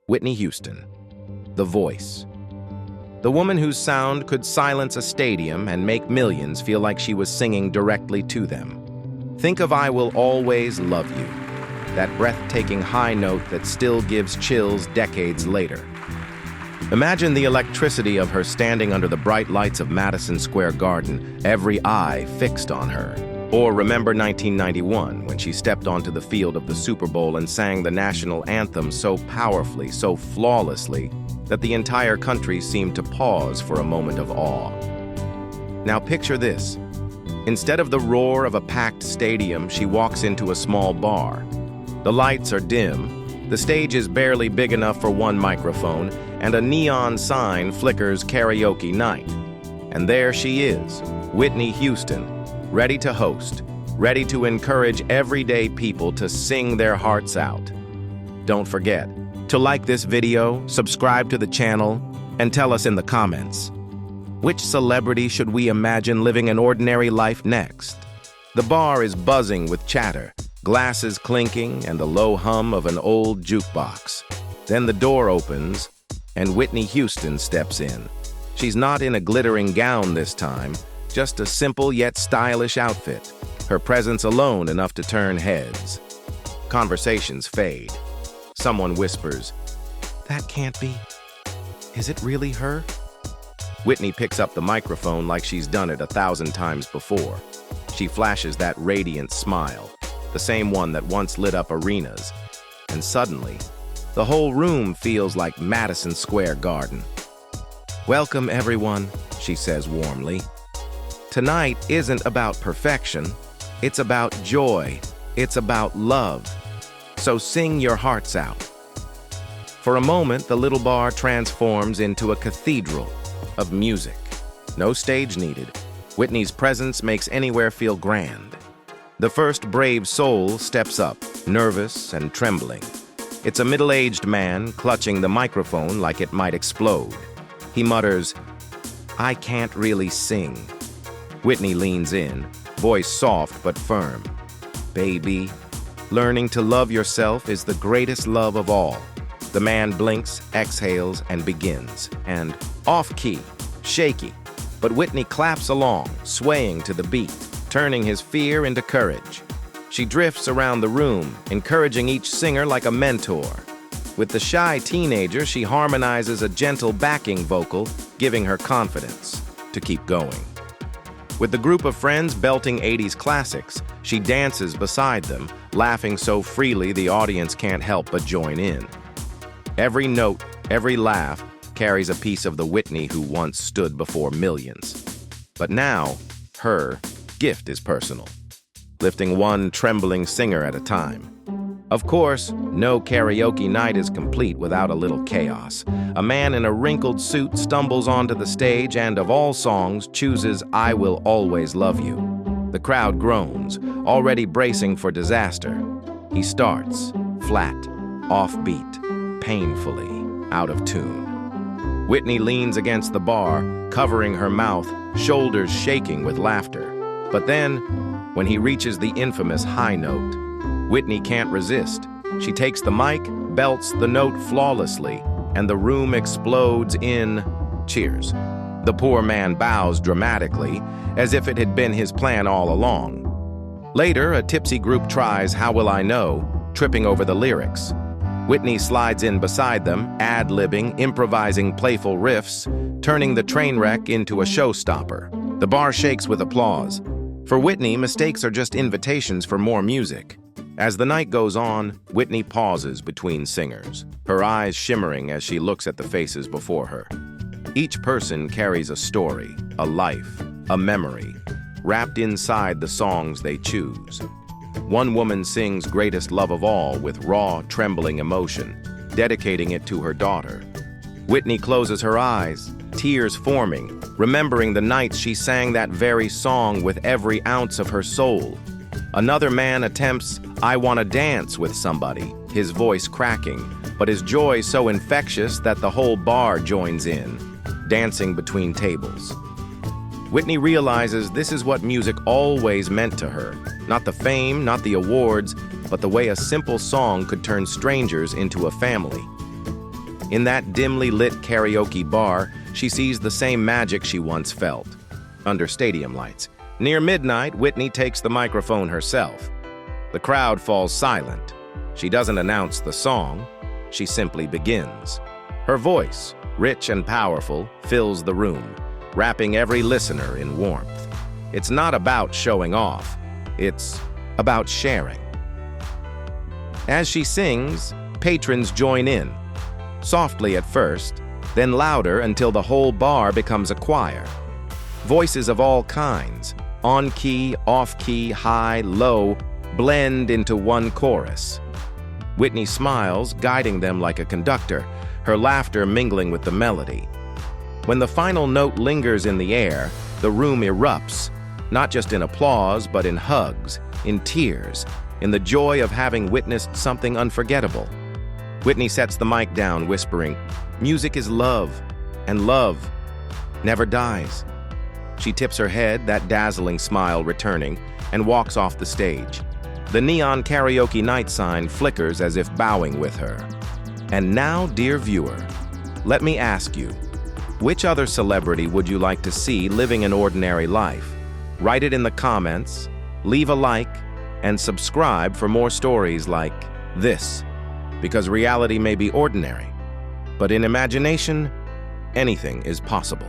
Whitney Houston, the voice. The woman whose sound could silence a stadium and make millions feel like she was singing directly to them. Think of "I Will Always Love You," that breathtaking high note that still gives chills decades later. Imagine the electricity of her standing under the bright lights of Madison Square Garden, every eye fixed on her. Or remember 1991, when she stepped onto the field of the Super Bowl and sang the national anthem so powerfully, so flawlessly, that the entire country seemed to pause for a moment of awe. Now picture this. Instead of the roar of a packed stadium, she walks into a small bar. The lights are dim, the stage is barely big enough for one microphone, and a neon sign flickers "Karaoke Night." And there she is, Whitney Houston, ready to host, ready to encourage everyday people to sing their hearts out. Don't forget to like this video, subscribe to the channel, and tell us in the comments, which celebrity should we imagine living an ordinary life next? The bar is buzzing with chatter, glasses clinking, and the low hum of an old jukebox. Then the door opens, and Whitney Houston steps in. She's not in a glittering gown this time, just a simple yet stylish outfit. Her presence alone enough to turn heads. Conversations fade. Someone whispers, "That can't be. Is it really her?" Whitney picks up the microphone like she's done it 1,000 times before. She flashes that radiant smile, the same one that once lit up arenas. And suddenly, the whole room feels like Madison Square Garden. "Welcome, everyone," she says warmly. "Tonight isn't about perfection. It's about joy. It's about love. So sing your hearts out." For a moment, the little bar transforms into a cathedral of music. No stage needed. Whitney's presence makes anywhere feel grand. The first brave soul steps up, nervous and trembling. It's a middle-aged man clutching the microphone like it might explode. He mutters, "I can't really sing." Whitney leans in, voice soft but firm. "Baby, learning to love yourself is the greatest love of all." The man blinks, exhales, and begins. And off-key, shaky, but Whitney claps along, swaying to the beat, turning his fear into courage. She drifts around the room, encouraging each singer like a mentor. With the shy teenager, she harmonizes a gentle backing vocal, giving her confidence to keep going. With the group of friends belting 80s classics, she dances beside them, laughing so freely the audience can't help but join in. Every note, every laugh, carries a piece of the Whitney who once stood before millions. But now, her gift is personal, lifting one trembling singer at a time. Of course, no karaoke night is complete without a little chaos. A man in a wrinkled suit stumbles onto the stage and, of all songs, chooses "I Will Always Love You." The crowd groans, already bracing for disaster. He starts, flat, offbeat, painfully out of tune. Whitney leans against the bar, covering her mouth, shoulders shaking with laughter. But then, when he reaches the infamous high note, Whitney can't resist. She takes the mic, belts the note flawlessly, and the room explodes in cheers. The poor man bows dramatically, as if it had been his plan all along. Later, a tipsy group tries "How Will I Know," tripping over the lyrics. Whitney slides in beside them, ad-libbing, improvising playful riffs, turning the train wreck into a showstopper. The bar shakes with applause. For Whitney, mistakes are just invitations for more music. As the night goes on, Whitney pauses between singers, her eyes shimmering as she looks at the faces before her. Each person carries a story, a life, a memory, wrapped inside the songs they choose. One woman sings "Greatest Love of All" with raw, trembling emotion, dedicating it to her daughter. Whitney closes her eyes, tears forming, remembering the nights she sang that very song with every ounce of her soul. Another man attempts "I Wanna Dance" with somebody, his voice cracking, but his joy so infectious that the whole bar joins in, dancing between tables. Whitney realizes this is what music always meant to her. Not the fame, not the awards, but the way a simple song could turn strangers into a family. In that dimly lit karaoke bar, she sees the same magic she once felt, under stadium lights. Near midnight, Whitney takes the microphone herself. The crowd falls silent. She doesn't announce the song, she simply begins. Her voice, rich and powerful, fills the room, wrapping every listener in warmth. It's not about showing off, it's about sharing. As she sings, patrons join in, softly at first, then louder until the whole bar becomes a choir. Voices of all kinds, on-key, off-key, high, low, blend into one chorus. Whitney smiles, guiding them like a conductor, her laughter mingling with the melody. When the final note lingers in the air, the room erupts, not just in applause, but in hugs, in tears, in the joy of having witnessed something unforgettable. Whitney sets the mic down, whispering, "Music is love, and love never dies." She tips her head, that dazzling smile returning, and walks off the stage. The neon karaoke night sign flickers as if bowing with her. And now, dear viewer, let me ask you, which other celebrity would you like to see living an ordinary life? Write it in the comments, leave a like, and subscribe for more stories like this. Because reality may be ordinary, but in imagination, anything is possible.